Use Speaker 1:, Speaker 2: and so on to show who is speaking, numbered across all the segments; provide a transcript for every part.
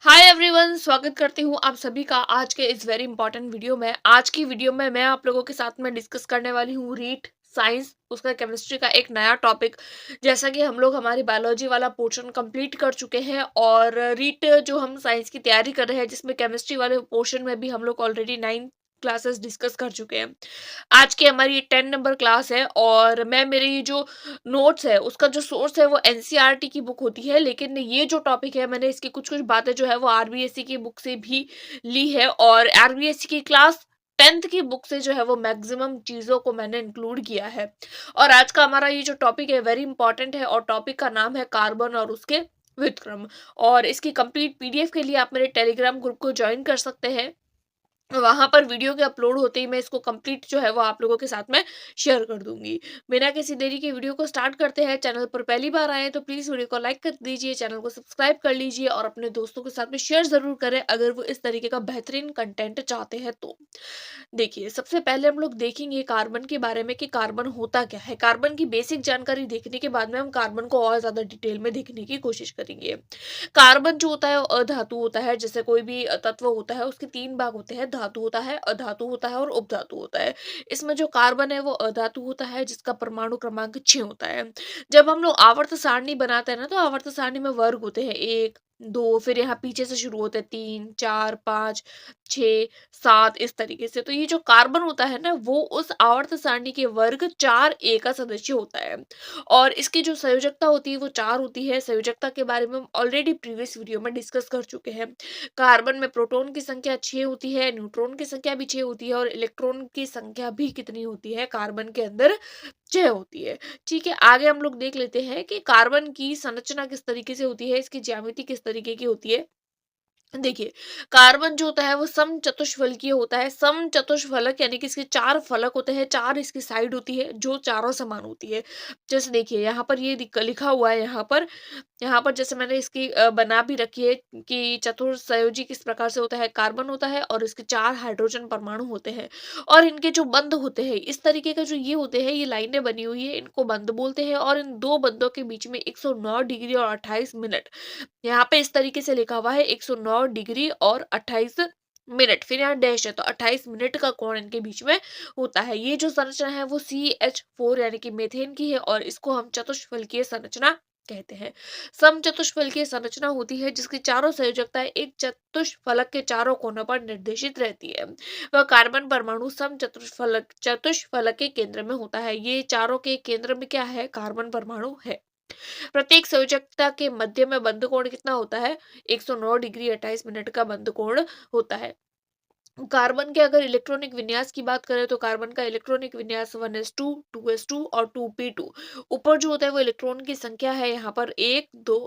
Speaker 1: Hi everyone, स्वागत करती हूँ आप सभी का आज के इस वेरी इंपॉर्टेंट वीडियो में। आज की वीडियो में मैं आप लोगों के साथ में डिस्कस करने वाली हूँ रीट साइंस, उसका केमिस्ट्री का एक नया टॉपिक। जैसा कि हम लोग हमारी बायोलॉजी वाला पोर्शन कंप्लीट कर चुके हैं और रीट जो हम साइंस की तैयारी कर रहे हैं, जिसमें केमिस्ट्री वाले पोर्शन में भी हम लोग ऑलरेडी 9 क्लासेस डिस्कस कर चुके हैं। आज की हमारी 10 नंबर क्लास है और मैं मेरी जो नोट्स है उसका जो सोर्स है वो एनसीईआरटी की बुक होती है, लेकिन ये जो टॉपिक है मैंने इसकी कुछ कुछ बातें जो है वो आरबीएससी की बुक से भी ली है और आरबीएससी की क्लास 10th की बुक से जो है वो मैक्सिमम चीजों को मैंने इंक्लूड किया है। और आज का हमारा ये जो टॉपिक है वेरी इंपॉर्टेंट है और टॉपिक का नाम है कार्बन और उसके व्युत्क्रम। और इसकी कंप्लीट पीडीएफ के लिए आप मेरे टेलीग्राम ग्रुप को ज्वाइन कर सकते हैं। वहां पर वीडियो के अपलोड होते ही मैं इसको कंप्लीट जो है वो आप लोगों के साथ में शेयर कर दूंगी। बिना किसी देरी के वीडियो को स्टार्ट करते हैं। चैनल पर पहली बार आए तो प्लीज वीडियो को लाइक कर दीजिए, चैनल को सब्सक्राइब कर लीजिए और अपने दोस्तों के साथ में शेयर जरूर करें अगर वो इस तरीके का बेहतरीन कंटेंट चाहते हैं तो। देखिए, सबसे पहले हम लोग देखेंगे कार्बन के बारे में कि कार्बन होता क्या है। कार्बन की बेसिक जानकारी देखने के बाद में हम कार्बन को और ज्यादा डिटेल में देखने की कोशिश करेंगे। कार्बन जो होता है वो अधातु होता है। जैसे कोई भी तत्व होता है उसके तीन भाग होते हैं, धातु होता है, अधातु होता है और उपधातु होता है। इसमें जो कार्बन है वो अधातु होता है जिसका परमाणु क्रमांक 6 होता है। जब हम लोग आवर्त सारणी बनाते हैं ना, तो आवर्त सारणी में वर्ग होते हैं 1 2, फिर यहाँ पीछे से शुरू होते हैं 3 4 5 6 7 इस तरीके से। तो ये जो कार्बन होता है ना वो उस आवर्त सारणी के वर्ग 4a का सदस्य होता है। और इसकी जो संयोजकता होती है वो 4 होती है। संयोजकता के बारे में हम ऑलरेडी प्रीवियस वीडियो में डिस्कस कर चुके हैं। कार्बन में प्रोटॉन की संख्या 6 होती है, न्यूट्रॉन की संख्या भी 6 होती है और इलेक्ट्रॉन की संख्या भी कितनी होती है कार्बन के अंदर? 6 होती है। ठीक है, आगे हम लोग देख लेते हैं कि कार्बन की संरचना किस तरीके से होती है, इसकी ज्यामिति किस तरीके की होती है। देखिए, कार्बन जो होता है वो समचतुष्फलकीय होता है। समचतुष्फलक यानी कि इसके 4 फलक होते हैं, 4 इसकी साइड होती है जो चारों समान होती है। जैसे देखिए यहाँ पर ये लिखा हुआ है, यहाँ पर जैसे मैंने इसकी बना भी रखी है कि चतुर्संयोजी किस प्रकार से होता है। कार्बन होता है और इसके 4 हाइड्रोजन परमाणु होते हैं और इनके जो बंध होते हैं इस तरीके का जो ये होते हैं, ये लाइनें बनी हुई है, इनको बंध बोलते हैं। और इन दो बंधों के बीच में 109 डिग्री और 28 मिनट, यहाँ पे इस तरीके से लिखा हुआ है 109 डिग्री और 28 मिनट, फिर यहाँ डैश है तो 28 मिनट का कोण इनके बीच में होता है। ये जो संरचना है वो CH4 यानी कि मीथेन की है और इसको हम चतुष्फलकीय संरचना कहते हैं। समचतुष्फलकीय संरचना होती है जिसकी चारों संयोजकताएं एक चतुष्फलक के चारों कोनों पर निर्देशित रहती है। वह कार्बन परमाणु चतुष्फलक के केंद्र में होता है। ये चारों के केंद्र में क्या है? कार्बन परमाणु है। प्रत्येक संयोजकता के मध्य में बंध कोण कितना होता है? 109 डिग्री 28 मिनट का बंध कोण होता है। कार्बन के अगर इलेक्ट्रॉनिक विन्यास की बात करें तो कार्बन का इलेक्ट्रॉनिक विन्यास 1s2 2s2 और 2p2। ऊपर जो होता है वो इलेक्ट्रॉन की संख्या है, यहाँ पर 1 2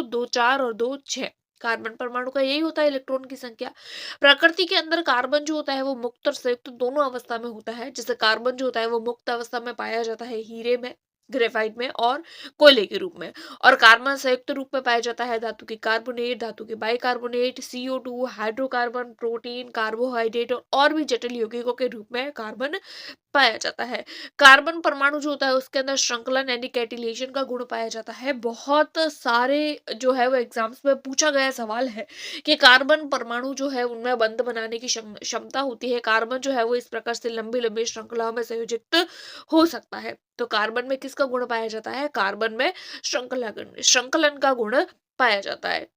Speaker 1: 2 4 और 2 6। कार्बन परमाणु का यही होता है इलेक्ट्रॉन की संख्या। प्रकृति के अंदर कार्बन जो होता है वो मुक्त और संयुक्त दोनों अवस्था में होता है। जैसे कार्बन जो होता है वो मुक्त अवस्था में पाया जाता है हीरे में, ग्रेफाइट में और कोयले के रूप में। और कार्बन संयुक्त रूप में पाया जाता है धातु के कार्बोनेट, धातु के bicarbonate, CO2, hydrocarbon, protein, carbohydrate और भी जटिल यौगिकों के रूप में कार्बन पाया जाता है। कार्बन परमाणु जो होता है उसके अंदर श्रृंखलन यानी कैटिलेशन का गुण पाया जाता है। बहुत सारे जो है वो एग्जाम्स में पूछा गया सवाल है कि कार्बन परमाणु जो है उनमें बंध बनाने की क्षमता होती है। कार्बन जो है वो इस प्रकार से लंबी लंबी श्रृंखलाओं में संयोजित हो सकता है। तो कार्बन में किसका गुण पाया जाता है? कार्बन में श्रृंखलन का गुण पाया जाता है।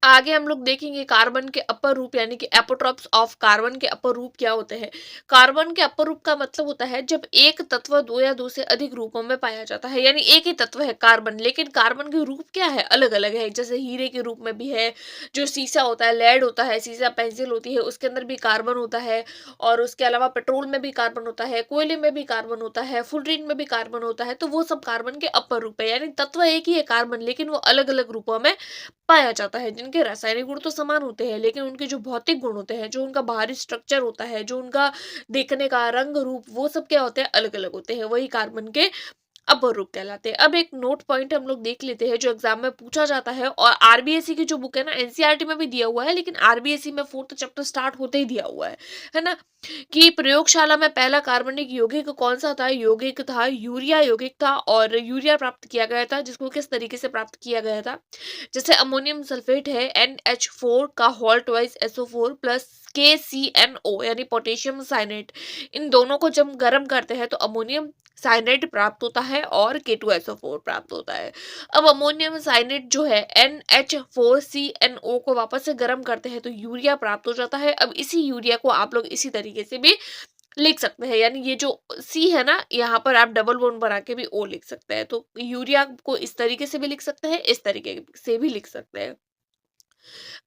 Speaker 1: आगे हम लोग देखेंगे कार्बन के अपर रूप यानी कि एपोट्रॉप्स ऑफ कार्बन के अपर रूप क्या होते हैं। कार्बन के अपर रूप का मतलब होता है जब एक तत्व दो या दो से अधिक रूपों में पाया जाता है। यानी एक ही तत्व है कार्बन, लेकिन कार्बन के रूप क्या है? अलग अलग है। जैसे हीरे के रूप में भी है, जो सीसा होता है, लेड होता है, सीसा पेंसिल होती है, उसके अंदर भी कार्बन होता है। और उसके अलावा पेट्रोल में भी कार्बन होता है, कोयले में भी कार्बन होता है, फुलरीन में भी कार्बन होता है। तो वो सब कार्बन के अपर रूप है। यानी तत्व एक ही है कार्बन, लेकिन वो अलग अलग रूपों में पाया जाता है। जिनके रासायनिक गुण तो समान होते हैं लेकिन उनके जो भौतिक गुण होते हैं, जो उनका बाहरी स्ट्रक्चर होता है, जो उनका देखने का रंग रूप, वो सब क्या होते हैं? अलग अलग होते हैं। वही कार्बन के अपर रूप कहलाते हैं। अब एक नोट पॉइंट हम लोग देख लेते हैं जो एग्जाम में पूछा जाता है, और आरबीएसई की जो बुक है ना, एनसीईआरटी में भी दिया हुआ है, लेकिन आरबीएसई में फोर्थ चैप्टर स्टार्ट होते ही दिया हुआ है ना, कि प्रयोगशाला में पहला कार्बनिक यौगिक कौन सा था? यौगिक था यूरिया यौगिक था, और यूरिया प्राप्त किया गया था, जिसको किस तरीके से प्राप्त किया गया था? जैसे अमोनियम सल्फेट है, NH4 का halt wise SO4 plus KCNO यानी पोटेशियम साइनेट, इन दोनों को जब गर्म करते हैं तो अमोनियम साइनेट प्राप्त होता है और K2SO4 प्राप्त होता है। अब अमोनियम साइनेट जो है NH4CNO को वापस से गर्म करते हैं तो यूरिया प्राप्त हो जाता है। अब इसी यूरिया को आप लोग इसी तरीके से भी लिख सकते हैं, यानी ये जो सी है ना, यहाँ पर आप डबल बॉन्ड बना के भी ओ लिख सकते हैं, तो यूरिया को इस तरीके से भी लिख सकते हैं, इस तरीके से भी लिख सकते हैं।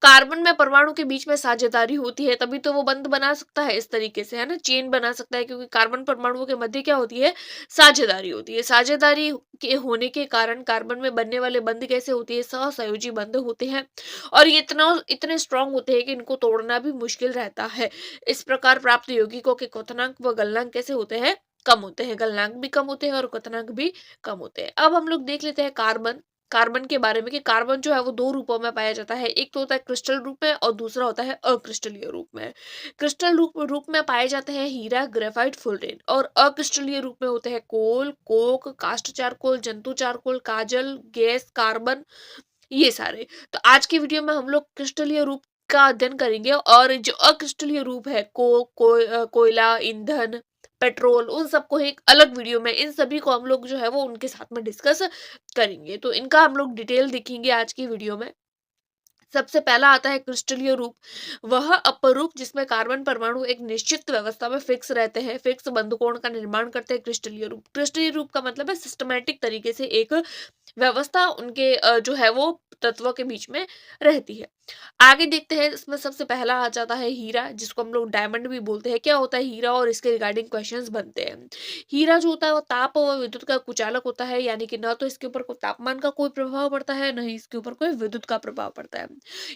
Speaker 1: कार्बन में परमाणु के बीच में साझेदारी होती है, तभी तो वो बंध बना सकता है इस तरीके से, है ना, चेन बना सकता है, क्योंकि कार्बन परमाणुओं के मध्य क्या होती है? साझेदारी होती है। साझेदारी के होने के कारण कार्बन में बनने वाले बंध कैसे होते हैं? सहसंयोजी बंध होते हैं, और ये इतने स्ट्रांग होते हैं कि इनको तोड़ना भी मुश्किल रहता है। इस प्रकार प्राप्त यौगिकों के क्वथनांक व गलनांक कैसे होते हैं? कम होते हैं। गलनांक भी कम होते हैं और क्वथनांक भी कम होते हैं। अब हम लोग देख लेते हैं कार्बन कार्बन के बारे में, कि कार्बन जो है वो दो रूपों में पाया जाता है। एक तो होता है क्रिस्टल रूप में और दूसरा होता है अक्रिस्टलीय रूप में। क्रिस्टल रूप में पाए जाते हैं हीरा, ग्रेफाइट, फुलरेन, और अक्रिस्टलीय रूप में होते हैं कोल, कोक, कास्ट चारकोल, जंतु चारकोल, काजल, गैस, कार्बन, ये सारे। तो आज की वीडियो में हम लोग क्रिस्टलीय रूप का अध्ययन करेंगे, और जो अक्रिस्टलीय रूप है कोयला, ईंधन, पेट्रोल, उन सबको एक अलग वीडियो में, इन सभी को हम लोग जो है वो उनके साथ में डिस्कस करेंगे। तो इनका हम लोग डिटेल देखेंगे आज की वीडियो में। सबसे पहला आता है क्रिस्टलीय रूप। वह अपर रूप जिसमें कार्बन परमाणु एक निश्चित व्यवस्था में फिक्स रहते हैं, फिक्स बंधुकोण का निर्माण करते हैं, क्रिस्टलीय रूप। क्रिस्टलीय रूप का मतलब है सिस्टमैटिक तरीके से एक व्यवस्था उनके जो है वो तत्वों के बीच में रहती है। आगे देखते हैं, इसमें सबसे पहला आ जाता है हीरा, जिसको हम लोग डायमंड भी बोलते हैं। क्या होता है हीरा, और इसके रिगार्डिंग क्वेश्चंस बनते हैं। हीरा जो होता है वो ताप व विद्युत का कुचालक होता है, यानी कि न तो इसके ऊपर कोई तापमान का कोई प्रभाव पड़ता है, न ही इसके ऊपर कोई विद्युत का प्रभाव पड़ता है।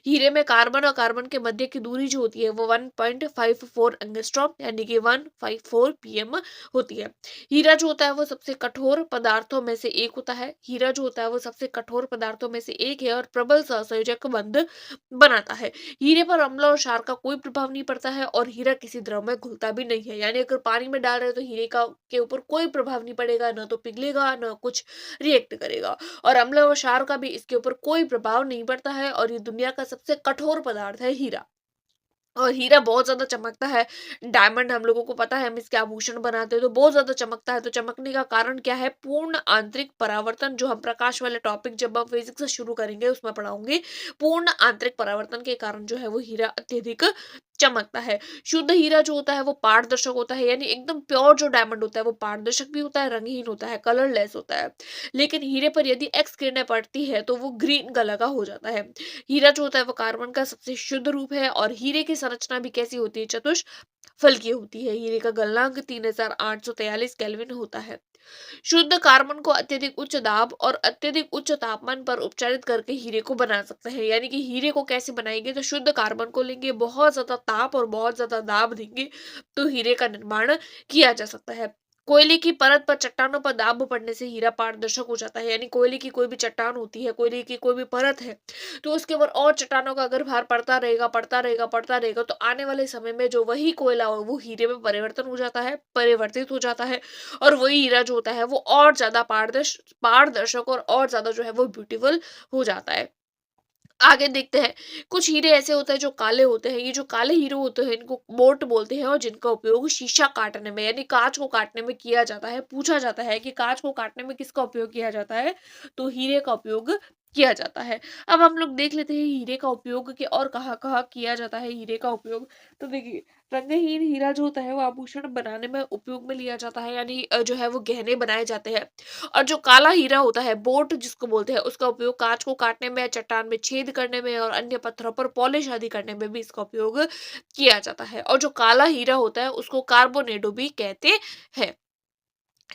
Speaker 1: हीरे में कार्बन और कार्बन के मध्य की दूरी जो होती है वो 1.54 एंगस्ट्रॉम यानी कि 154 पीएम होती है। हीरा जो होता है वो सबसे कठोर पदार्थों में से एक होता है। हीरा जो होता है वो सबसे कठोर पदार्थों में से एक है और प्रबल सहसंयोजक बंध बनाता है। हीरे पर अम्ल और क्षार का कोई प्रभाव नहीं पड़ता है, और हीरा किसी द्रव में घुलता भी नहीं है, यानी अगर पानी में डाल रहे हैं तो हीरे का के ऊपर कोई प्रभाव नहीं पड़ेगा, न तो पिघलेगा न कुछ रिएक्ट करेगा, और अम्ल और क्षार का भी इसके ऊपर कोई प्रभाव नहीं पड़ता है। और ये दुनिया का सबसे कठोर पदार्थ है हीरा, और हीरा बहुत ज्यादा चमकता है। डायमंड हम लोगों को पता है, हम इसके आभूषण बनाते हैं, तो बहुत ज्यादा चमकता है। तो चमकने का कारण क्या है? पूर्ण आंतरिक परावर्तन, जो हम प्रकाश वाले टॉपिक जब हम फिजिक्स से शुरू करेंगे उसमें पढ़ाऊंगे। पूर्ण आंतरिक परावर्तन के कारण जो है वो हीरा अत्यधिक चमकता है। शुद्ध हीरा जो होता है वो पारदर्शक होता है, यानी एकदम प्योर जो डायमंड होता है वो पारदर्शक भी होता है, रंगहीन होता है, कलरलेस होता है। लेकिन हीरे पर यदि एक्स किरणें पड़ती है तो वो ग्रीन कलर का हो जाता है। हीरा जो होता है वो कार्बन का सबसे शुद्ध रूप है, और हीरे की संरचना भी कैसी होती है? चतुष्फलकीय होती है। हीरे का गलनांक 3843 केल्विन होता है। शुद्ध कार्बन को अत्यधिक उच्च दाब और अत्यधिक उच्च तापमान पर उपचारित करके हीरे को बना सकते हैं। यानी कि हीरे को कैसे बनाएंगे? तो शुद्ध कार्बन को लेंगे, बहुत ज्यादा ताप और बहुत ज्यादा दाब देंगे, तो हीरे का निर्माण किया जा सकता है। कोयले की परत पर चट्टानों पर दाब पड़ने से हीरा पारदर्शक हो जाता है। यानी कोयले की कोई भी चट्टान होती है, कोयले की कोई भी परत है, तो उसके ऊपर और चट्टानों का अगर भार पड़ता रहेगा पड़ता रहेगा पड़ता रहेगा, तो आने वाले समय में जो वही कोयला हो वो हीरे में परिवर्तन हो जाता है, परिवर्तित हो जाता है, और वही हीरा जो होता है वो और ज्यादा पारदर्शक और ज्यादा जो है वो ब्यूटीफुल हो जाता है। आगे देखते हैं, कुछ हीरे ऐसे होते हैं जो काले होते हैं। ये जो काले हीरे होते हैं इनको मोट बोलते हैं, और जिनका उपयोग शीशा काटने में यानी कांच को काटने में किया जाता है। पूछा जाता है कि कांच को काटने में किसका उपयोग किया जाता है? तो हीरे का उपयोग किया जाता है। अब हम लोग देख लेते हैं हीरे का उपयोग कि और कहाँ कहाँ किया जाता है हीरे का उपयोग। तो देखिए, रंगहीन हीरा जो होता है वो आभूषण बनाने में उपयोग में लिया जाता है, यानी जो है वो गहने बनाए जाते हैं। और जो काला हीरा होता है, बोट जिसको बोलते हैं, उसका उपयोग कांच को काटने में, चट्टान में छेद करने में और अन्य पत्थरों पर पॉलिश आदि करने में भी इसका उपयोग किया जाता है। और जो काला हीरा होता है उसको कार्बोनेडो भी कहते हैं।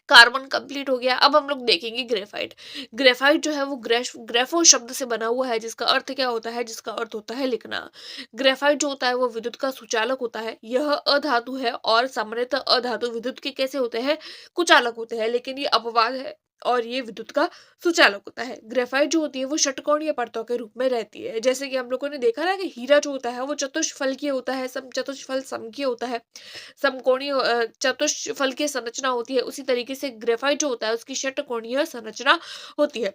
Speaker 1: कार्बन कंप्लीट हो गया। अब हम लोग देखेंगे ग्रेफाइट। ग्रेफाइट जो है वो ग्रेफो शब्द से बना हुआ है, जिसका अर्थ क्या होता है? जिसका अर्थ होता है लिखना। ग्रेफाइट जो होता है वो विद्युत का सुचालक होता है। यह अधातु है, और सामान्यतः अधातु विद्युत के कैसे होते हैं? कुचालक होते हैं, लेकिन ये अपवाद है। और ये विद्युत का सुचालक होता है। ग्रेफाइट जो होती है वो षटकोणीय परतों के रूप में रहती है। जैसे कि हम लोगों ने देखा ना कि हीरा जो होता है वो चतुष्फलकीय होता है, चतुष्फल समकीय होता है, समकोणीय चतुष्फलकीय संरचना होती है। उसी तरीके से ग्रेफाइट जो होता है उसकी षटकोणीय संरचना होती है।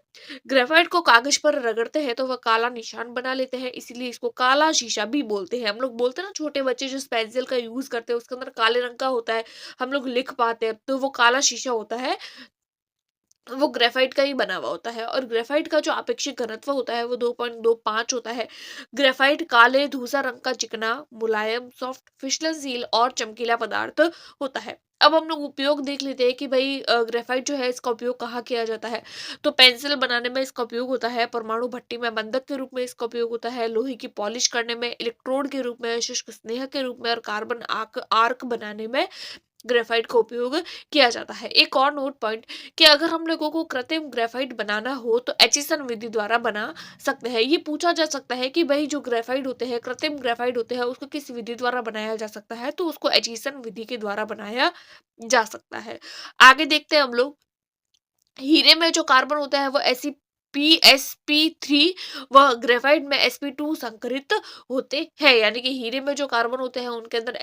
Speaker 1: ग्रेफाइट को कागज पर रगड़ते हैं तो वह काला निशान बना लेते हैं, इसीलिए इसको काला शीशा भी बोलते हैं। हम लोग बोलते हैं ना छोटे बच्चे जिस पेंसिल का यूज करते हैं उसके अंदर काले रंग का होता है, हम लोग लिख पाते हैं, तो वो काला शीशा होता है, वो ग्रेफाइट का ही बना हुआ होता है। और ग्रेफाइट का जो आपेक्षिक घनत्व होता है वो 2.25 होता है। ग्रेफाइट काले धूसर रंग का चिकना, मुलायम, सॉफ्ट, फिसलनशील और चमकीला पदार्थ होता है। अब हम लोग उपयोग देख लेते हैं कि भाई ग्रेफाइट जो है इसका उपयोग कहाँ किया जाता है। तो पेंसिल बनाने में इसका उपयोग होता है, परमाणु भट्टी में बंधक के रूप में इसका उपयोग होता है, लोहे की पॉलिश करने में, इलेक्ट्रोड के रूप में, शुष्क स्नेह के रूप में और कार्बन आर्क आर्क बनाने में ग्रेफाइट का उपयोग किया जाता है। एक और नोट पॉइंट कि अगर हम लोगों को कृत्रिम ग्रेफाइट बनाना हो तो एचिसन विधि द्वारा बना सकते हैं। ये पूछा जा सकता है कि भाई जो ग्रेफाइट होते हैं, कृत्रिम ग्रेफाइट होते हैं, उसको किस विधि द्वारा बनाया जा सकता है, तो उसको एचिसन विधि के द्वारा बनाया जा सकता है। आगे देखते हैं हम लोग, हीरे में जो कार्बन होता है वो sp3 वह ग्रेफाइट में sp2 संकरित होते हैं। यानी कि हीरे में जो कार्बन होते हैं उनके अंदर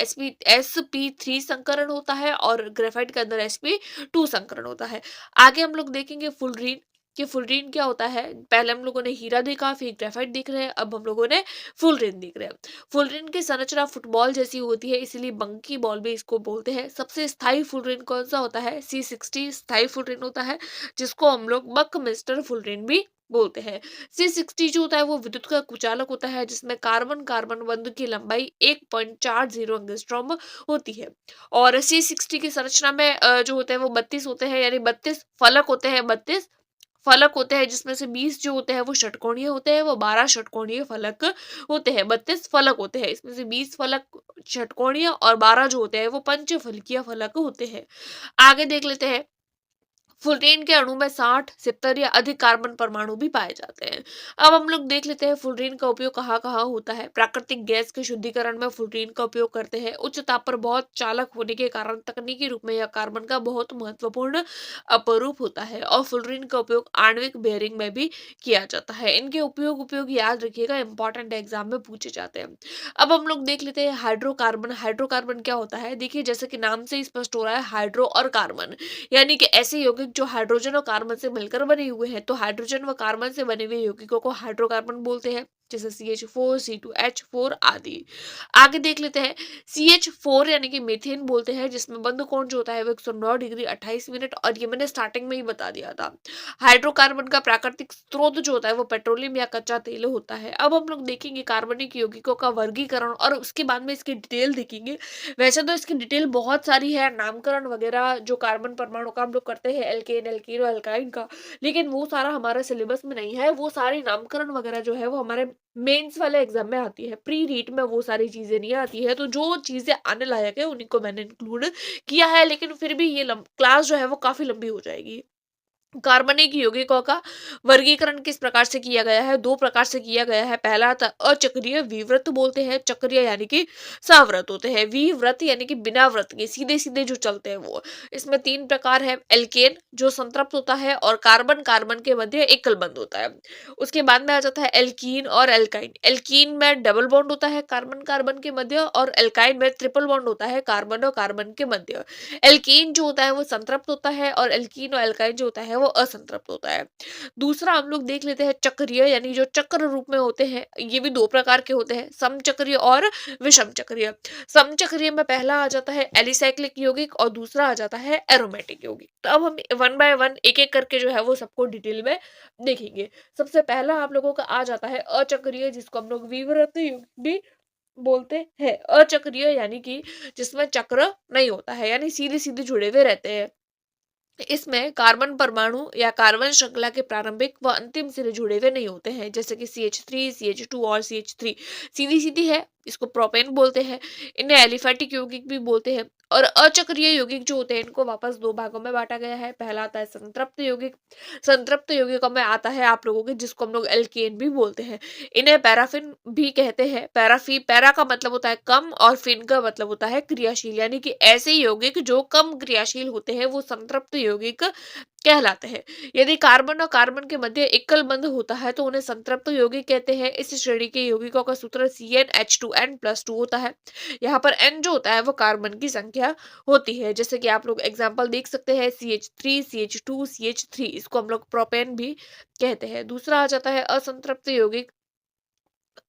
Speaker 1: sp3 संकरण होता है और ग्रेफाइट के अंदर sp2 संकरण होता है। आगे हम लोग देखेंगे फुलरीन कि फुलरीन क्या होता है। पहले हम लोगों ने हीरा देखा, फिर ग्रेफाइट देख रहे हैं, अब हम लोगों ने फुलरीन देख रहे हैं। फुलरीन की संरचना फुटबॉल जैसी होती है, इसलिए बंकी बॉल भी इसको बोलते हैं। सबसे स्थायी फुलरीन कौन सा होता है, C60 स्थायी फुलरीन होता है, जिसको हम लोग बकमिस्टर फुलरीन भी बोलते हैं। C60 जो होता है वो विद्युत का कुचालक होता है, जिसमें कार्बन कार्बन बंध की लंबाई 1.40 एंगस्ट्रॉम होती है। और C60 की संरचना में जो होते हैं वो 32 होते हैं, यानी 32 फलक होते हैं, 32 फलक होते हैं, जिसमें से 20 जो होते हैं वो षटकोणीय होते हैं, वो 12 षटकोणीय फलक होते हैं। 32 फलक होते हैं, इसमें से 20 फलक षटकोणीय और 12 जो होते हैं वो पंचफलकीय फलक होते हैं। आगे देख लेते हैं, फुलरीन के अणु में 60, 70 या अधिक कार्बन परमाणु भी पाए जाते हैं। अब हम लोग देख लेते हैं फुलरीन का उपयोग कहाँ कहाँ होता है। प्राकृतिक गैस के शुद्धिकरण में फुलरीन का उपयोग करते हैं। उच्च ताप पर बहुत चालक होने के कारण तकनीकी रूप में यह कार्बन का बहुत महत्वपूर्ण अपरूप होता है। और फुलरीन का उपयोग आणविक बेयरिंग में भी किया जाता है। इनके उपयोग याद रखिएगा, इंपॉर्टेंट एग्जाम में पूछे जाते हैं। अब हम लोग देख लेते हैं हाइड्रोकार्बन। हाइड्रोकार्बन क्या होता है, देखिए जैसे कि नाम से ही स्पष्ट हो रहा है, हाइड्रो और कार्बन, यानी कि ऐसे यौगिक जो हाइड्रोजन और कार्बन से मिलकर बने हुए हैं। तो हाइड्रोजन व कार्बन से बने हुए यौगिकों को हाइड्रोकार्बन बोलते हैं, जैसे CH4, C2H4 आदि। आगे देख लेते हैं, CH4 यानी कि मीथेन बोलते हैं, जिसमें बंध कोण जो होता है वो 109 डिग्री 28 मिनट, और ये मैंने स्टार्टिंग में ही बता दिया था। हाइड्रोकार्बन का प्राकृतिक स्रोत जो होता है वो पेट्रोलियम या कच्चा तेल होता है। अब हम लोग देखेंगे कार्बनिक यौगिकों का वर्गीकरण और उसके बाद में इसकी डिटेल देखेंगे। वैसे तो इसकी डिटेल बहुत सारी है, नामकरण वगैरह जो कार्बन परमाणु का हम लोग करते हैं, एल्केन, एल्कीन और एल्काइन का, लेकिन वो सारा हमारे सिलेबस में नहीं है। वो सारी नामकरण वगैरह जो है वो हमारे मेंस वाले एग्जाम में आती है, प्री रीट में वो सारी चीजें नहीं आती है। तो जो चीजें आने लायक है उन्हीं को मैंने इंक्लूड किया है, लेकिन फिर भी ये क्लास जो है वो काफी लंबी हो जाएगी। कार्बनिक यौगिकों का वर्गीकरण किस प्रकार से किया गया है, दो प्रकार से किया गया है। पहला था अचक्रीय, विवृत बोलते हैं। चक्रीय यानी कि सावृत होते हैं। विवृत यानी कि बिना व्रत के सीधे सीधे जो चलते हैं वो। इसमें 3 प्रकार है। एल्केन जो संतृप्त होता है और कार्बन कार्बन के मध्य एकल बंध होता है। उसके बाद में आ जाता है एल्कीन और एल्काइन। एल्कीन में डबल बॉन्ड होता है कार्बन कार्बन के मध्य, और एल्काइन में ट्रिपल बॉन्ड होता है कार्बन और कार्बन के मध्य। एल्कीन जो होता है वो संतृप्त होता है और एल्कीन और एल्काइन जो होता है वो असंतृप्त होता है। दूसरा हम लोग देख लेते हैं चक्रीय, यानी जो चक्र रूप में होते हैं। ये भी 2 प्रकार के होते हैं, समचक्रीय और विषम चक्रीय। समचक्रीय में पहला आ जाता है एलिसाइक्लिक यौगिक और दूसरा आ जाता है एरोमेटिक यौगिक। तो अब हम वन बाय वन एक एक करके जो है वो सबको डिटेल में देखेंगे। सबसे पहला आप लोगों का आ जाता है अचक्रीय, जिसको हम लोग विवृत यौगिक भी बोलते हैं। अचक्रीय यानी कि जिसमें चक्र नहीं होता है, यानी सीधे सीधे जुड़े हुए रहते हैं। इसमें कार्बन परमाणु या कार्बन श्रृंखला के प्रारंभिक व अंतिम सिरे जुड़े हुए नहीं होते हैं, जैसे कि CH3, CH2 और CH3 सीधी सीधी है, इसको प्रोपेन बोलते हैं। इन्हें एलिफैटिक यौगिक भी बोलते हैं। और अचक्रीय यौगिक जो होते हैं इनको वापस 2 भागों में बाँटा गया है। पहला आता है संतृप्त यौगिक। संतृप्त यौगिकों में आता है आप लोगों के जिसको हम लोग एल्केन भी बोलते हैं। इन्हें पैराफिन भी कहते हैं। पैरा का मतलब होता है कम और फिन का मतलब होता है क्रियाशील, यानी कि ऐसे यौगिक जो कम क्रियाशील होते हैं वो संतृप्त यौगिक कहलाते हैं। यदि कार्बन और कार्बन के मध्य एकल बंध होता है तो उन्हें संतृप्त यौगिक कहते हैं। इस श्रेणी के यौगिकों का सूत्र CnH2n+2 होता है। यहाँ पर n जो होता है वो कार्बन की संख्या होती है। जैसे कि आप लोग एग्जाम्पल देख सकते हैं CH3, CH2, CH3, इसको हम लोग प्रोपेन भी कहते हैं। दूसरा आ जाता है असंतृप्त यौगिक।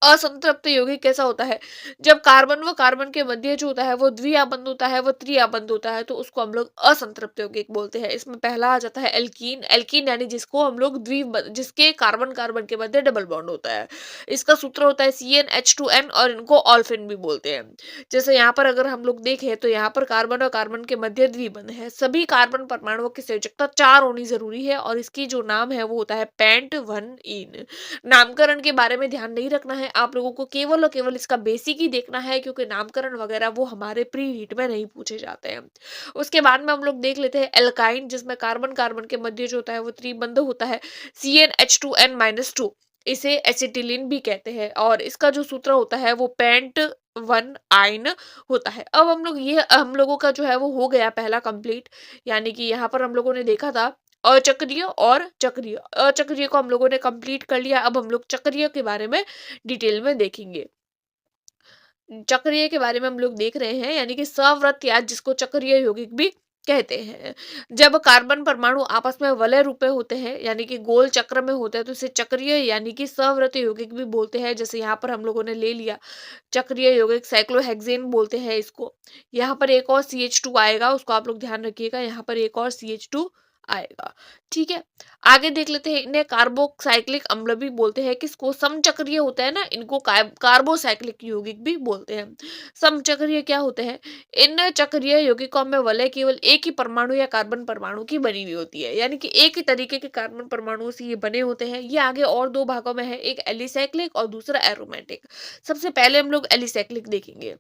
Speaker 1: असंतृप्त यौगिक कैसा होता है, जब कार्बन व कार्बन के मध्य जो होता है वो द्विआबंध होता है, वो त्रिआबंध होता है, तो उसको हम लोग असंतृप्त यौगिक बोलते हैं। इसमें पहला आ जाता है एल्कीन। एल्कीन यानी जिसको हम लोग जिसके कार्बन कार्बन के मध्य डबल बॉन्ड होता है। इसका सूत्र होता है CnH2n और इनको ऑल्फिन भी बोलते हैं। जैसे यहाँ पर अगर हम लोग देखें तो यहाँ पर कार्बन और कार्बन के मध्य द्विबंध है। सभी कार्बन परमाणुओं की संयोजकता 4 होनी जरूरी है और इसकी जो नाम है वो होता है पेंट 1 इन। नामकरण के बारे में ध्यान नहीं रखना है आप लोगों को, केवल और केवल इसका बेसिक ही देखना है, क्योंकि नामकरण वगैरह वो हमारे प्री हीट में नहीं पूछे जाते हैं। उसके बाद में हम लोग देख लेते हैं एल्काइन, जिसमें कार्बन कार्बन के मध्य जो होता है वो त्रिबंध होता है, CnH2n-2। इसे एसिटिलीन भी कहते हैं और इसका जो सूत्र होता है वो पेंट 1 आइन होता है। अब हम लोगों का जो है वो हो गया पहला कंप्लीट, यानी कि यहाँ पर हम लोगों ने देखा था अचक्रीय और चक्रीय। अचक्रीय को हम लोगों ने कंप्लीट कर लिया। अब हम लोग चक्रीय के बारे में डिटेल में देखेंगे। चक्रीय के बारे में हम लोग देख रहे हैं, यानी कि सवृत या जिसको चक्रीय यौगिक भी कहते हैं। जब कार्बन परमाणु आपस में वलय रूप में होते हैं, यानी कि गोल चक्र में होते हैं, तो इसे चक्रीय यानी कि सवृत यौगिक भी बोलते हैं। जैसे यहाँ पर हम लोगों ने ले लिया चक्रीय यौगिक, साइक्लोहेक्सेन बोलते हैं इसको। यहाँ पर एक और CH2 आएगा, उसको आप लोग ध्यान रखिएगा, यहाँ पर एक और CH2 आएगा। ठीक है, आगे देख लेते हैं। इन्हें कार्बोक्साइक्लिक अम्ल भी बोलते हैं। किसको? समचक्रीय होता है ना, इनको कार्बोसाइक्लिक यौगिक भी बोलते हैं। समचक्रीय क्या होते हैं? इन चक्रीय यौगिकों में वलय केवल एक ही परमाणु या कार्बन परमाणु की बनी हुई होती है, यानी कि एक ही तरीके के कार्बन परमाणुओं से ये बने होते हैं। ये आगे और 2 भागों में है, एक एलिसाइक्लिक और दूसरा एरोमेटिक। सबसे पहले हम लोग एलिसाइक्लिक देखेंगे।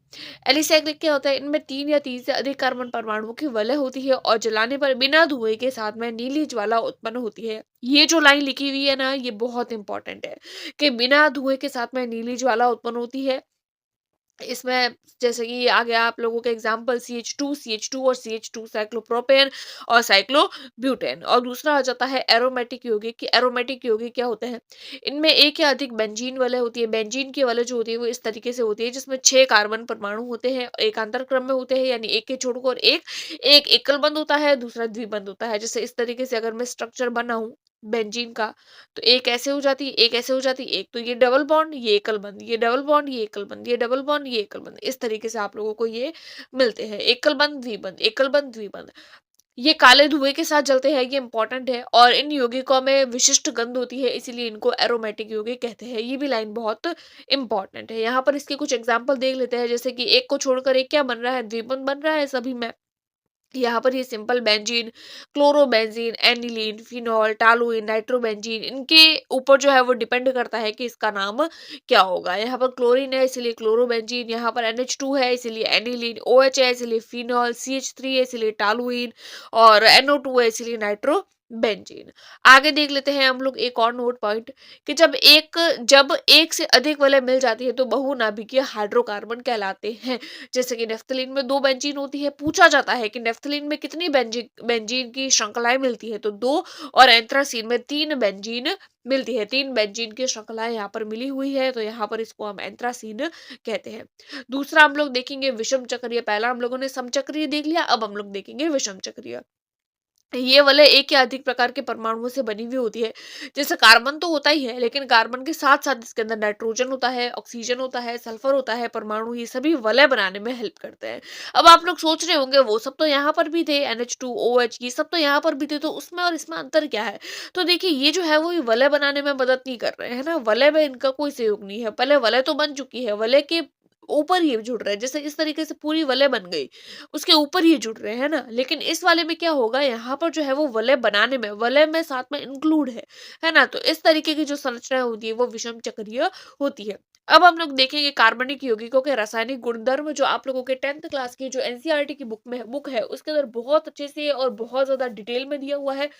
Speaker 1: एलिसाइक्लिक क्या होता है? इनमें 3 या 3 से अधिक कार्बन परमाणुओं की वलय होती है और जलाने पर बिना धुएं के साथ में नीली ज्वाला उत्पन्न होती है। ये जो लाइन लिखी हुई है ना, ये बहुत इंपॉर्टेंट है कि बिना धुएं के साथ में नीली ज्वाला उत्पन्न होती है। इसमें जैसे कि आ गया आप लोगों के एग्जाम्पल CH2 और CH2 साइक्लोप्रोपेन और साइक्लोब्यूटेन। और दूसरा आ जाता है एरोमेटिक यौगिक। कि एरोमेटिक यौगिक क्या होते हैं? इनमें एक या अधिक बेंजीन वलय होती है। बेंजीन की वलय जो होती है वो इस तरीके से होती है, जिसमें 6 कार्बन परमाणु होते हैं, एकांतर क्रम में होते हैं, यानी एक के छोड़कर एक। एक एकल बंध होता है, दूसरा द्विबंध होता है। जैसे इस तरीके से अगर मैं स्ट्रक्चर बनाऊं बेंजीन का, तो एक ऐसे हो जाती है, एक ऐसे हो जाती है, एक तो ये डबल बॉन्ड, ये एकल बंध, ये डबल बॉन्ड, ये एकल बंध, ये डबल बॉन्ड, ये एकल बंध। इस तरीके से आप लोगों को ये मिलते हैं, एकल बंध द्विबंध, एकल बंध द्विबंध। ये काले धुएं के साथ जलते हैं, ये इंपॉर्टेंट है। और इन यौगिकों में विशिष्ट गंध होती है, इसीलिए इनको एरोमेटिक यौगिक कहते हैं। ये भी लाइन बहुत इंपॉर्टेंट है। यहाँ पर इसके कुछ एग्जाम्पल देख लेते हैं। जैसे कि एक को छोड़कर एक क्या बन रहा है? द्विबंध बन रहा है सभी में। यहाँ पर ये simple benzene, chlorobenzene, aniline, phenol, toluene, nitrobenzene, इनके ऊपर जो है वो डिपेंड करता है कि इसका नाम क्या होगा। यहाँ पर क्लोरीन है इसलिए क्लोरोबेंजीन, यहाँ पर NH2 है इसलिए एनिलीन, OH है इसलिए फिनॉल, CH3 है इसलिए टालुइन और NO2 है इसलिए नाइट्रोबेंजीन। आगे देख लेते हैं हम लोग एक और नोट पॉइंट कि जब एक से अधिक वलय मिल जाती है तो बहुनाभिकीय हाइड्रोकार्बन कहलाते हैं। जैसे कि नेफ्थलीन में 2 बेंजीन होती है। पूछा जाता है कि नेफ्थलीन में कितनी बेंजीन की श्रृंखलाएं मिलती है, तो 2। और एंथ्रासीन में 3 बेंजीन मिलती है। 3 बेंजीन की श्रृंखलाएं यहाँ पर मिली हुई है, तो यहाँ पर इसको हम एंथ्रासीन कहते हैं। दूसरा हम लोग देखेंगे विषम चक्रीय। पहला हम लोगों ने समचक्रीय देख लिया, अब हम लोग देखेंगे विषम चक्रीय। ये वलय एक या अधिक प्रकार के परमाणुओं से बनी हुई होती है। जैसे कार्बन तो होता ही है, लेकिन कार्बन के साथ साथ इसके अंदर नाइट्रोजन होता है, ऑक्सीजन होता है, सल्फर होता है। परमाणु ये सभी वलय बनाने में हेल्प करते हैं। अब आप लोग सोच रहे होंगे वो सब तो यहाँ पर भी थे, NH2, OH, ये सब तो यहाँ पर भी थे, तो उसमें और इसमें अंतर क्या है? तो देखिए, ये जो है वो ये वलय बनाने में मदद नहीं कर रहे हैं ना, वलय में इनका कोई सहयोग नहीं है। पहले वलय तो बन चुकी है, वलय के ऊपर ये जुड़ रहे हैं, जैसे इस तरीके से पूरी वलय बन गई, उसके ऊपर ये जुड़ रहे हैं ना। लेकिन इस वाले में क्या होगा, यहाँ पर जो है वो वलय बनाने में, वलय में साथ में इंक्लूड है ना। तो इस तरीके की जो संरचना होती है वो विषम चक्रीय होती है। अब हम लोग देखेंगे कार्बनिक यौगिकों के रासायनिक गुणधर्म, जो आप लोगों के 10th क्लास की जो एनसीईआरटी की बुक है उसके अंदर बहुत अच्छे से और बहुत ज्यादा डिटेल में दिया हुआ है।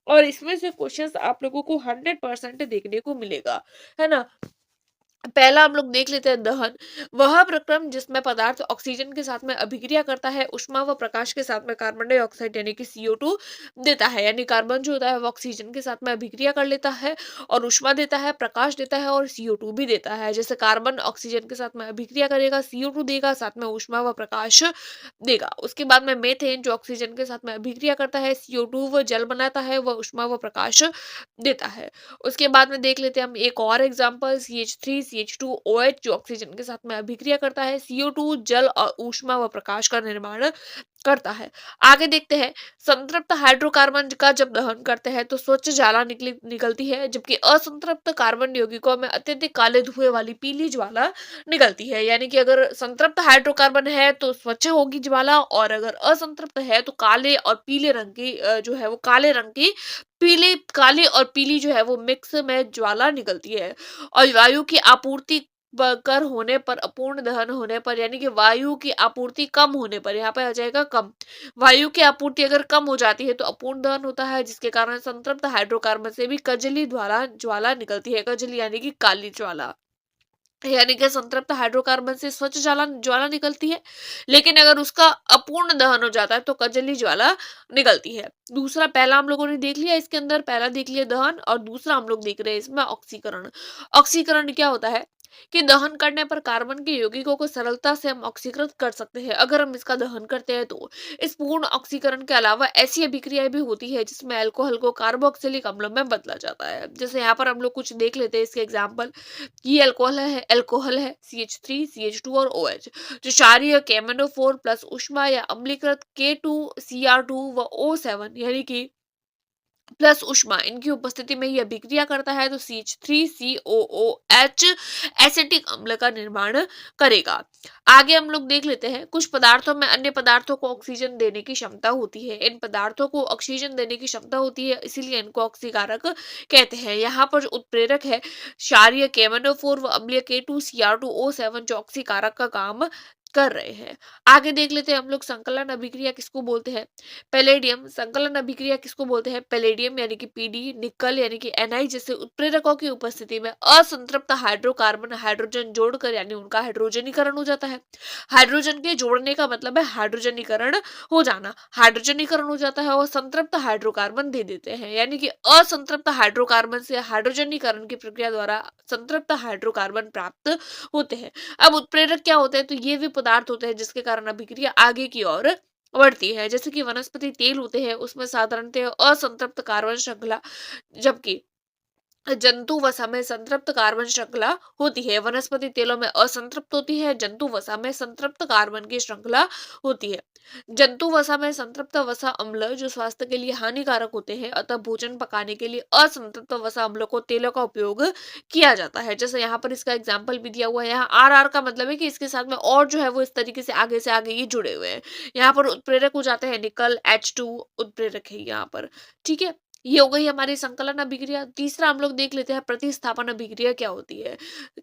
Speaker 1: और इसमें से क्वेश्चंस आप लोगों को 100% देखने को मिलेगा, है ना। पहला हम लोग देख लेते हैं दहन। वह प्रक्रम जिसमें पदार्थ ऑक्सीजन के साथ में अभिक्रिया करता है, ऊष्मा व प्रकाश के साथ में कार्बन डाइऑक्साइड यानी कि CO2 देता है। यानी कार्बन जो होता है वो ऑक्सीजन के साथ में अभिक्रिया कर लेता है और ऊष्मा देता है, प्रकाश देता है और CO2 भी देता है। जैसे कार्बन ऑक्सीजन के साथ में अभिक्रिया करेगा, CO2 देगा, साथ में ऊष्मा व प्रकाश देगा। उसके बाद में मेथेन जो ऑक्सीजन के साथ में अभिक्रिया करता है, CO2 व जल बनाता है, वह ऊष्मा व प्रकाश देता है। उसके बाद में देख लेते हैं हम एक और एग्जांपल, CH3 CH2OH जो ऑक्सीजन के साथ में अभिक्रिया करता है, CO2 जल और ऊष्मा व प्रकाश का निर्माण करता है। आगे देखते हैं, संतृप्त हाइड्रोकार्बन का जब दहन करते हैं तो स्वच्छ ज्वाला निकलती है, जबकि असंतृप्त कार्बन यौगिकों में अत्यधिक काले धुएं वाली पीली ज्वाला निकलती है। यानी कि अगर संतृप्त हाइड्रोकार्बन है तो स्वच्छ होगी ज्वाला, और अगर असंतृप्त है तो काले और पीले रंग की जो है वो काले रंग की पीले काले और पीली जो है वो मिक्स में ज्वाला निकलती है। और वायु की आपूर्ति कर होने पर, अपूर्ण दहन होने पर, यानी कि वायु की आपूर्ति कम होने पर, यहाँ पे आ जाएगा कम। वायु की आपूर्ति अगर कम हो जाती है तो अपूर्ण दहन होता है, जिसके कारण संतृप्त हाइड्रोकार्बन से भी कजली द्वारा ज्वाला निकलती है। कजली यानी कि काली ज्वाला, यानी कि संतृप्त हाइड्रोकार्बन से स्वच्छ ज्वाला ज्वाला निकलती है, लेकिन अगर उसका अपूर्ण दहन हो जाता है तो कजली ज्वाला निकलती है। दूसरा, पहला हम लोगों ने देख लिया, इसके अंदर पहला देख लिया दहन, और दूसरा हम लोग देख रहे हैं इसमें ऑक्सीकरण। ऑक्सीकरण क्या होता है कि दहन करने पर कार्बन के यौगिकों को सरलता से हम ऑक्सीकृत कर सकते हैं अगर हम इसका दहन करते हैं तो। इस पूर्ण ऑक्सीकरण के अलावा ऐसी अभिक्रियाएं भी होती है जिसमें अल्कोहल को कार्बोक्सिलिक अम्ल में बदला जाता है। जैसे यहाँ पर हम लोग कुछ देख लेते हैं इसके एग्जाम्पल। ये अल्कोहल है CH3 CH2 और OH, जो क्षारीय KMnO4 प्लस ऊष्मा या अम्लीकृत K2Cr2 व O7 यानी कि प्लस ऊष्मा, इनकी उपस्थिति में यह अभिक्रिया करता है तो CH3COOH एसिटिक अम्ल का निर्माण करेगा। आगे हम लोग देख लेते हैं, कुछ पदार्थों में अन्य पदार्थों को ऑक्सीजन देने की क्षमता होती है। इन पदार्थों को ऑक्सीजन देने की क्षमता होती है, इसीलिए इनको ऑक्सीकारक कहते हैं। यहाँ पर जो उत्प्रेरक है क्षारीय KMnO4 व अम्लीय K2Cr2O7 जो ऑक्सीकारक का काम कर रहे हैं। आगे देख लेते हैं हम लोग, संकलन अभिक्रिया किसको बोलते हैं? पैलेडियम। संकलन अभिक्रिया किसको बोलते हैं? पैलेडियम यानी कि PD, निकल यानी कि Ni जैसे उत्प्रेरकों की उपस्थिति में असंतृप्त हाइड्रोकार्बन हाइड्रोजन जोड़कर, यानी उनका हाइड्रोजनीकरण हो जाता है। हाइड्रोजन के जोड़ने का मतलब है हाइड्रोजनीकरण हो जाना। हाइड्रोजनीकरण हो जाता है और संतृप्त हाइड्रोकार्बन दे देते हैं, यानी कि असंतृप्त हाइड्रोकार्बन से हाइड्रोजनीकरण की प्रक्रिया द्वारा संतृप्त हाइड्रोकार्बन प्राप्त होते हैं। अब उत्प्रेरक क्या होते हैं? तो ये भी पदार्थ होते हैं जिसके कारण अभिक्रिया आगे की ओर बढ़ती है। जैसे कि वनस्पति तेल होते हैं, उसमें साधारणतः असंतृप्त कार्बन श्रृंखला, जबकि जंतु वसा में संतृप्त कार्बन श्रृंखला होती है। वनस्पति तेलों में असंतृप्त होती है, जंतु वसा में संतृप्त कार्बन की श्रृंखला होती है। जंतु वसा में संतृप्त वसा अम्ल जो स्वास्थ्य के लिए हानिकारक होते हैं, अतः भोजन पकाने के लिए असंतृप्त वसा अम्लों को तेलों का उपयोग किया जाता है। जैसे यहाँ पर इसका एग्जाम्पल भी दिया हुआ है। यहाँ RR का मतलब है कि इसके साथ में और जो है वो इस तरीके से आगे ये जुड़े हुए हैं। यहाँ पर उत्प्रेरक हो जाते हैं निकल, H2 उत्प्रेरक है यहाँ पर। ठीक है, ये हो गई हमारी संकलन अभिक्रिया। तीसरा हम लोग देख लेते हैं प्रतिस्थापन अभिक्रिया क्या होती है,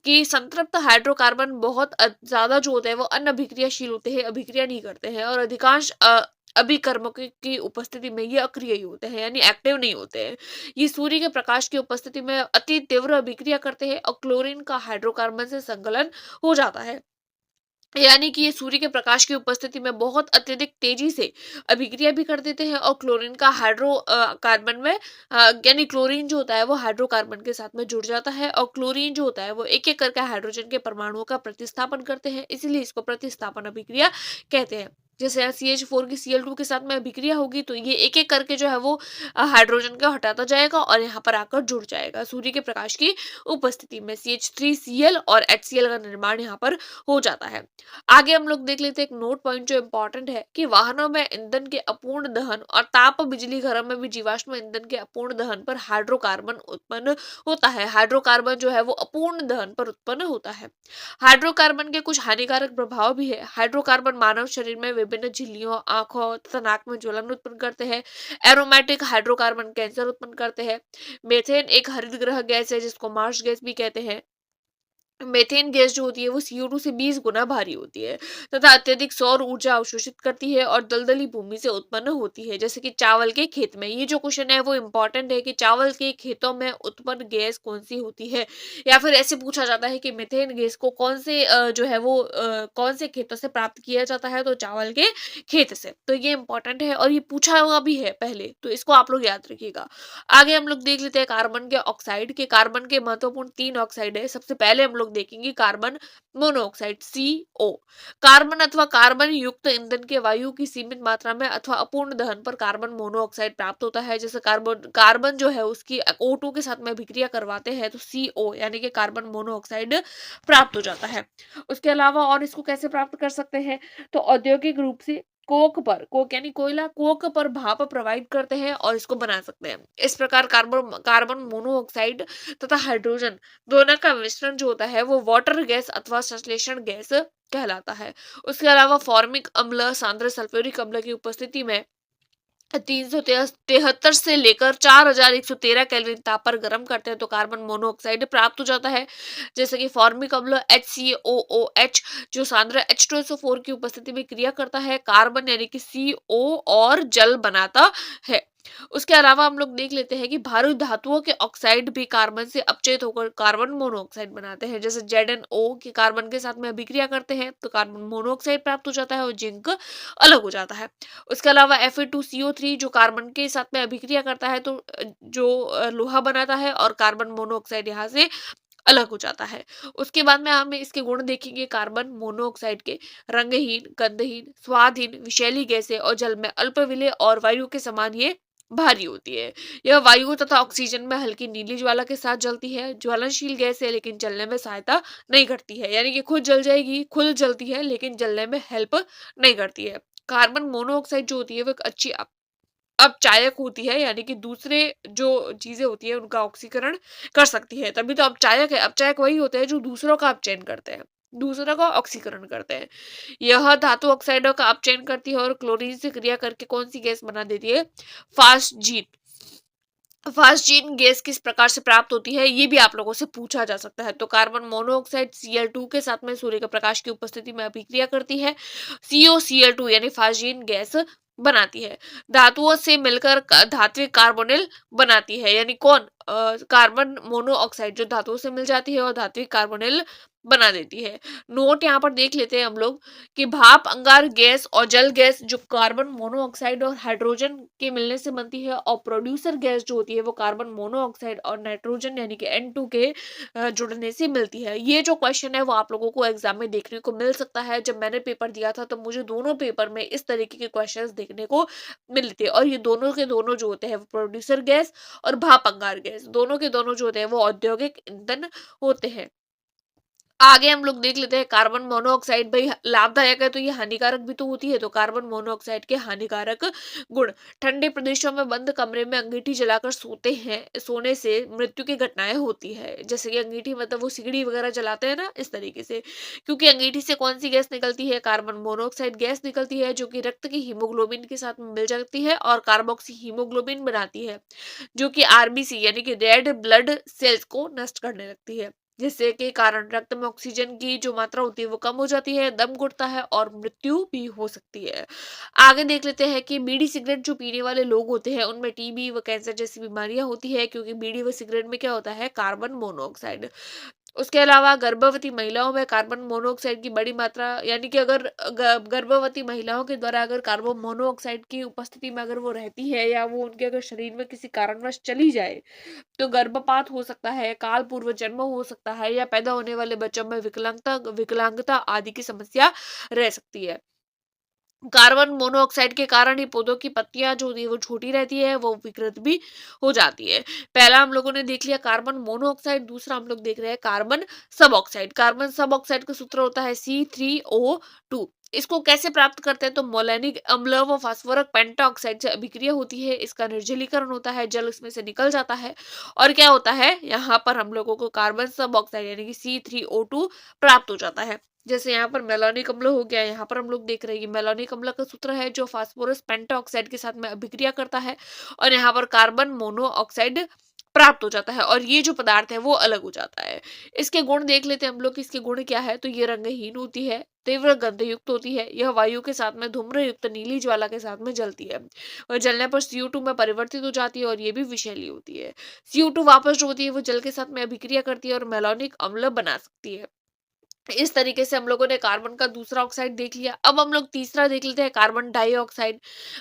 Speaker 1: कि संतृप्त हाइड्रोकार्बन बहुत ज्यादा जो होते हैं वो अनअभिक्रियाशील होते हैं, अभिक्रिया नहीं करते हैं, और अधिकांश अभिकर्मकों की उपस्थिति में ये अक्रिय होते हैं, यानी एक्टिव नहीं होते हैं। ये सूर्य के प्रकाश की उपस्थिति में अति तीव्र अभिक्रिया करते हैं और क्लोरीन का हाइड्रोकार्बन से संकलन हो जाता है। यानी कि ये सूर्य के प्रकाश की उपस्थिति में बहुत अत्यधिक तेजी से अभिक्रिया भी कर देते हैं और क्लोरीन का कार्बन में यानी क्लोरीन जो होता है वो हाइड्रोकार्बन के साथ में जुड़ जाता है, और क्लोरीन जो होता है वो एक एक करके हाइड्रोजन के परमाणुओं का प्रतिस्थापन करते हैं, इसीलिए इसको प्रतिस्थापन अभिक्रिया कहते हैं। जैसे यहाँ CH4 की Cl2 के साथ में अभिक्रिया होगी तो ये एक-एक करके जो है वो हाइड्रोजन को हटाता जाएगा और यहाँ पर आकर जुड़ जाएगा। सूर्य के प्रकाश की उपस्थिति में CH3Cl और HCl का निर्माण यहाँ पर हो जाता है। आगे हम लोग देख लेते हैं एक नोट पॉइंट जो इम्पोर्टेंट है कि वाहनों में ईंधन के अपूर्ण दहन और ताप बिजली घरों में भी जीवाश्म ईंधन के अपूर्ण दहन पर हाइड्रोकार्बन उत्पन्न होता है। हाइड्रोकार्बन जो है वो अपूर्ण दहन पर उत्पन्न होता है। हाइड्रोकार्बन के कुछ हानिकारक प्रभाव भी है। हाइड्रोकार्बन मानव शरीर में विभिन्न झिल्लियों, आंखों तथा नाक में ज्वलन उत्पन्न करते हैं। एरोमेटिक हाइड्रोकार्बन कैंसर उत्पन्न करते हैं। मेथेन एक हरित गृह गैस है जिसको मार्श गैस भी कहते हैं। मेथेन गैस जो होती है वो CO2 से 20 गुना भारी होती है तथा अत्यधिक सौर ऊर्जा अवशोषित करती है और दलदली भूमि से उत्पन्न होती है, जैसे कि चावल के खेत में। ये जो क्वेश्चन है वो इम्पोर्टेंट है कि चावल के खेतों में उत्पन्न गैस कौन सी होती है, या फिर ऐसे पूछा जाता है कि मेथेन गैस को कौन से जो है वो कौन से खेतों से प्राप्त किया जाता है, तो चावल के खेत से। तो ये इम्पोर्टेंट है और ये पूछा हुआ भी है पहले, तो इसको आप लोग याद रखिएगा। आगे हम लोग देख लेते हैं कार्बन के ऑक्साइड के। कार्बन के महत्वपूर्ण 3 ऑक्साइड है। सबसे पहले हम लोग देखेंगे कार्बन मोनोऑक्साइड CO। कार्बन अथवा कार्बन युक्त ईंधन के वायु की सीमित मात्रा में अथवा अपूर्ण दहन पर कार्बन मोनोऑक्साइड प्राप्त होता है। जैसे कार्बन कार्बन जो है उसकी O2 के साथ में अभिक्रिया करवाते हैं तो CO यानी कि कार्बन मोनोऑक्साइड प्राप्त हो जाता है। उसके अलावा और इसको कैसे प्राप्त कर सकते हैं, तो औद्योगिक रूप से कोक यानी कोयला, कोक पर भाप प्रवाहित करते हैं और इसको बना सकते हैं। इस प्रकार कार्बन कार्बन मोनोऑक्साइड तथा हाइड्रोजन दोनों का मिश्रण जो होता है वो वाटर गैस अथवा संश्लेषण गैस कहलाता है। उसके अलावा फॉर्मिक अम्ल, सांद्र सल्फ्यूरिक अम्ल की उपस्थिति में 373 से लेकर 4113 केल्विन ताप पर गर्म करते हैं तो कार्बन मोनोऑक्साइड प्राप्त हो जाता है। जैसे कि फॉर्मिक अम्ल HCOOH जो सांद्र H2SO4 की उपस्थिति में क्रिया करता है, कार्बन यानी कि CO और जल बनाता है। उसके अलावा हम लोग देख लेते हैं कि भारी धातुओं के ऑक्साइड भी कार्बन से अपचयित होकर कार्बन मोनोऑक्साइड बनाते हैं। जैसे ZnO के कार्बन के साथ में अभिक्रिया करते हैं तो कार्बन मोनोऑक्साइड प्राप्त हो जाता है और जिंक अलग हो जाता है। उसके अलावा Fe2CO3 जो कार्बन के साथ में अभिक्रिया करता है तो जो लोहा बनाता है और कार्बन मोनोऑक्साइड यहाँ से अलग हो जाता है। उसके बाद में हम इसके गुण देखेंगे कार्बन मोनोऑक्साइड के। रंगहीन, गंधहीन, स्वादहीन, विषैली गैसें और जल में अल्प विलेय और वायु के समान ये भारी होती है। यह वायु तथा ऑक्सीजन में हल्की नीली ज्वाला के साथ जलती है। ज्वलनशील गैस है लेकिन जलने में सहायता नहीं करती है, यानी कि खुद जल जाएगी, खुद जलती है लेकिन जलने में हेल्प नहीं करती है। कार्बन मोनोऑक्साइड जो होती है वो एक अच्छी अपचायक होती है, यानी कि दूसरे जो चीजें होती है उनका ऑक्सीकरण कर सकती है, तभी तो अपचायक है। अपचायक वही होते हैं जो दूसरों का अपचयन करते हैं, दूसरों का ऑक्सीकरण करते हैं। यह धातु ऑक्साइडों का अपचयन करती है और क्लोरीन से क्रिया करके कौन सी गैस बना देती है, फास्जीन। फास्जीन गैस किस प्रकार से प्राप्त होती है ये भी आप लोगों से पूछा जा सकता है। तो कार्बन मोनोऑक्साइड Cl2 के साथ में सूर्य के प्रकाश की उपस्थिति में अभिक्रिया करती है, COCl2 यानी फास्जीन गैस बनाती है। धातुओं से मिलकर धात्विक कार्बोनिल बनाती है, यानी कौन, कार्बन मोनोऑक्साइड जो धातुओं से मिल जाती है और धात्विक कार्बोनिल बना देती है। नोट यहाँ पर देख लेते हैं हम लोग कि भाप, अंगार गैस और जल गैस जो कार्बन मोनोऑक्साइड और हाइड्रोजन के मिलने से बनती है, और प्रोड्यूसर गैस जो होती है वो कार्बन मोनोऑक्साइड और नाइट्रोजन यानी कि N2 के जुड़ने से मिलती है। ये जो क्वेश्चन है वो आप लोगों को एग्जाम में देखने को मिल सकता है। जब मैंने पेपर दिया था तो मुझे दोनों पेपर में इस तरीके के क्वेश्चन देखने को मिले थे, और ये दोनों के दोनों जो होते हैं वो प्रोड्यूसर गैस और भाप अंगार गैस दोनों के दोनों जो होते हैं वो औद्योगिक ईंधन होते हैं। आगे हम लोग देख लेते हैं कार्बन मोनोऑक्साइड भाई लाभदायक है तो ये हानिकारक भी तो होती है। तो कार्बन मोनोऑक्साइड के हानिकारक गुण, ठंडे प्रदेशों में बंद कमरे में अंगीठी जलाकर सोते हैं, सोने से मृत्यु की घटनाएं होती है। जैसे कि अंगीठी मतलब वो सिगड़ी वगैरह जलाते हैं ना, इस तरीके से, क्योंकि अंगीठी से कौन सी गैस निकलती है, कार्बन मोनोऑक्साइड गैस निकलती है जो कि रक्त की हीमोग्लोबिन के साथ मिल जाती है और कार्बोक्सी हीमोग्लोबिन बनाती है, जो कि RBC यानी कि रेड ब्लड सेल्स को नष्ट करने लगती है, जिससे के कारण रक्त में ऑक्सीजन की जो मात्रा होती है वो कम हो जाती है, दम घुटता है और मृत्यु भी हो सकती है। आगे देख लेते हैं कि बीड़ी सिगरेट जो पीने वाले लोग होते हैं उनमें टीबी व कैंसर जैसी बीमारियां होती है, क्योंकि बीड़ी व सिगरेट में क्या होता है, कार्बन मोनोऑक्साइड। उसके अलावा गर्भवती महिलाओं में कार्बन मोनोऑक्साइड की बड़ी मात्रा, यानी कि अगर गर्भवती महिलाओं के द्वारा अगर कार्बन मोनोऑक्साइड की उपस्थिति में अगर वो रहती है या वो उनके अगर शरीर में किसी कारणवश चली जाए तो गर्भपात हो सकता है, काल पूर्व जन्म हो सकता है, या पैदा होने वाले बच्चों में विकलांगता विकलांगता आदि की समस्या रह सकती है। कार्बन मोनोऑक्साइड के कारण ही पौधों की पत्तियां जो होती है वो छोटी रहती है, वो विकृत भी हो जाती है। पहला हम लोगों ने देख लिया कार्बन मोनोऑक्साइड, दूसरा हम लोग देख रहे हैं कार्बन सब ऑक्साइड। कार्बन सब ऑक्साइड का सूत्र होता है C3O2। इसको कैसे प्राप्त करते हैं? तो मोलैनिक अम्ल व फास्फोरक पेंटाऑक्साइड से अभिक्रिया होती है, इसका निर्जलीकरण होता है, जल इसमें से निकल जाता है और क्या होता है, यहाँ पर हम लोगों को कार्बन सब ऑक्साइड यानी कि C3O2 प्राप्त हो जाता है। जैसे यहाँ पर मेलानिक अम्ल हो गया, यहाँ पर हम लोग देख रहे हैं कि मेलानिक अम्ल का सूत्र है जो फास्फोरस पेंटाऑक्साइड के साथ में अभिक्रिया करता है और यहाँ पर कार्बन मोनोऑक्साइड प्राप्त हो जाता है और ये जो पदार्थ है वो अलग हो जाता है। इसके गुण देख लेते हैं हम लोग कि इसके गुण क्या है। तो ये रंगहीन होती है, तीव्र गंध युक्त होती है, यह वायु के साथ में धूम्र युक्त नीली ज्वाला के साथ में जलती है और जलने पर CO2 में परिवर्तित हो जाती है और ये भी विषैली होती है। CO2 वापस जो होती है वो जल के साथ में अभिक्रिया करती है और मेलानिक अम्ल बना सकती है। इस तरीके से हम लोगों ने कार्बन का दूसरा ऑक्साइड देख लिया। अब हम लोग तीसरा देख लेते हैं कार्बन डाइऑक्साइड।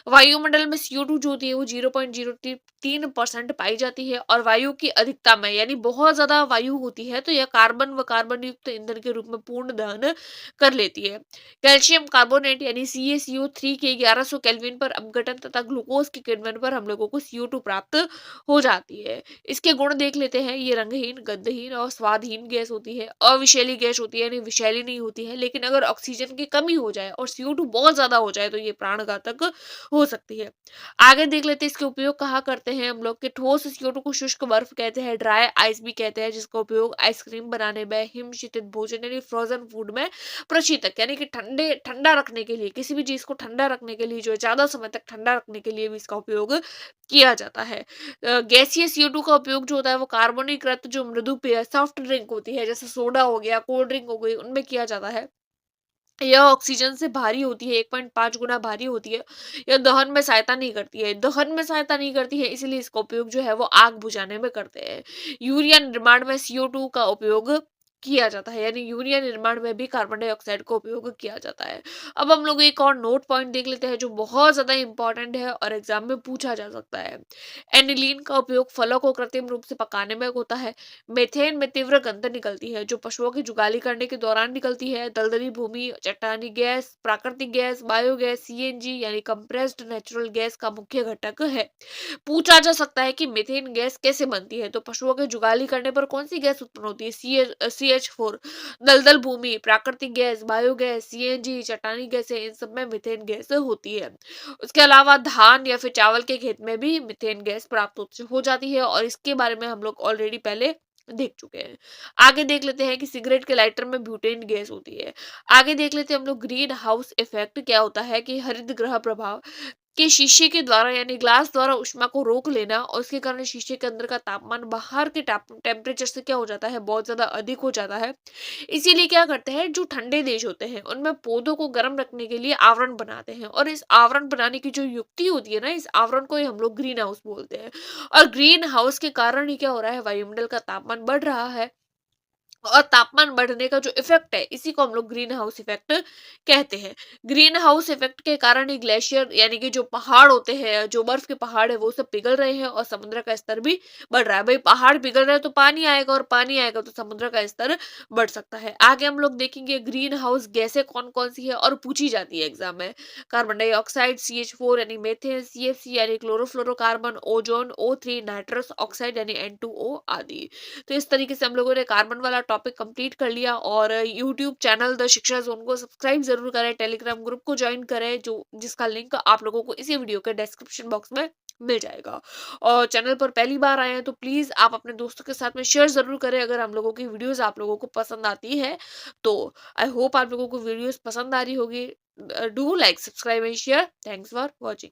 Speaker 1: वायुमंडल में CO2 जो होती है वो 0.03% पाई जाती है और वायु की अधिकता में यानी बहुत ज्यादा वायु होती है तो यह कार्बन व कार्बन युक्त ईंधन के रूप में पूर्ण दहन कर लेती है। कैल्शियम कार्बोनेट यानी CaCO3 के 1100 केल्विन पर अपघटन तथा ग्लूकोज के किण्वन पर हम लोगों को CO2 प्राप्त हो जाती है। इसके गुण देख लेते हैं। ये रंगहीन, गंधहीन और स्वादहीन गैस होती है, अविषैली गैस होती है यानी विषैली नहीं होती है। लेकिन अगर ऑक्सीजन की कमी हो जाए और CO2 बहुत ज्यादा हो जाए तो ये प्राणघातक हो सकती है। आगे देख लेते हैं इसके उपयोग कहाँ करते हैं हम लोग। के ठोस CO2 को शुष्क बर्फ कहते हैं, ड्राई आइस भी कहते हैं, जिसका उपयोग आइसक्रीम बनाने में, हिम शीतित भोजन यानी फ्रोजन फूड में, प्रशीतक यानी कि ठंडा रखने के लिए, किसी भी चीज को ठंडा रखने के लिए, जो है ज्यादा समय तक ठंडा रखने के लिए भी इसका उपयोग किया जाता है। गैसीय CO2 का उपयोग जो होता है वो कार्बनीकृत जो मृदु पेय सॉफ्ट ड्रिंक होती है, जैसे सोडा हो गया, कोल्ड ड्रिंक हो गई, उनमें किया जाता है। यह ऑक्सीजन से भारी होती है, 1.5 गुना भारी होती है। यह दहन में सहायता नहीं करती है, इसलिए इसका उपयोग जो है वो आग बुझाने में करते हैं। यूरिया निर्माण में CO2 का उपयोग किया जाता है, यानी यूरिया निर्माण में भी कार्बन डाइऑक्साइड का उपयोग किया जाता है। अब हम लोग एक और नोट पॉइंट देख लेते हैं जो बहुत ज्यादा इंपॉर्टेंट है और एग्जाम में पूछा जा सकता है। एनिलीन का उपयोग फलों को कृत्रिम रूप से पकाने में होता है। मेथेन में तीव्र गंध निकलती है जो पशुओं की जुगाली करने के दौरान निकलती है। दलदली भूमि, चट्टानी गैस, प्राकृतिक गैस, बायोगैस, CNG यानी कंप्रेस्ड नेचुरल गैस का मुख्य घटक है। पूछा जा सकता है कि मीथेन गैस कैसे बनती है। तो पशुओं के जुगाली करने पर कौन सी गैस उत्पन्न होती है? CH4। दलदल भूमि, प्राकृतिक गैस, बायोगैस, CNG, चट्टानी गैस इन सब में मीथेन गैस होती है। उसके अलावा धान या फिर चावल के खेत में भी मीथेन गैस प्राप्त हो जाती है और इसके बारे में हम लोग ऑलरेडी पहले देख चुके हैं। आगे देख लेते हैं कि सिगरेट के लाइटर में ब्यूटेन गैस होती है। आगे देख लेते हैं हम लोग ग्रीन हाउस इफेक्ट क्या होता है कि हरित गृह प्रभाव कि शीशे के द्वारा यानी ग्लास द्वारा ऊष्मा को रोक लेना और उसके कारण शीशे के अंदर का तापमान बाहर के टेम्परेचर से क्या हो जाता है, बहुत ज्यादा अधिक हो जाता है। इसीलिए क्या करते हैं, जो ठंडे देश होते हैं उनमें पौधों को गर्म रखने के लिए आवरण बनाते हैं और इस आवरण बनाने की जो युक्ति होती है ना, इस आवरण को ही हम लोग ग्रीन हाउस बोलते हैं। और ग्रीन हाउस के कारण ही क्या हो रहा है, वायुमंडल का तापमान बढ़ रहा है और तापमान बढ़ने का जो इफेक्ट है इसी को हम लोग ग्रीन हाउस इफेक्ट कहते हैं। ग्रीन हाउस इफेक्ट के कारण ही ग्लेशियर यानी कि जो पहाड़ होते हैं, जो बर्फ के पहाड़ है वो सब पिघल रहे हैं और समुद्र का स्तर भी बढ़ रहा है। भाई पहाड़ पिघल रहे हैं तो पानी आएगा और पानी आएगा तो समुद्र का स्तर बढ़ सकता है। आगे हम लोग देखेंगे ग्रीन हाउस गैसें कौन कौन सी है और पूछी जाती है एग्जाम में। कार्बन डाइऑक्साइड, CH4 यानी मेथेन, CFC यानी chlorofluorocarbon, ozone, O3, nitrous oxide यानी N2O आदि। तो इस तरीके से हम लोगों ने कार्बन वाला टॉपिक कंप्लीट कर लिया और यूट्यूब चैनल द शिक्षा जोन को सब्सक्राइब जरूर करें, टेलीग्राम ग्रुप को ज्वाइन करें जो जिसका लिंक आप लोगों को इसी वीडियो के डिस्क्रिप्शन बॉक्स में मिल जाएगा। और चैनल पर पहली बार आए हैं तो प्लीज आप अपने दोस्तों के साथ में शेयर जरूर करें अगर हम लोगों की वीडियोस आप लोगों को पसंद आती है तो। आई होप आप लोगों को वीडियोस पसंद आ रही होगी। Do like, subscribe and share. Thanks for watching.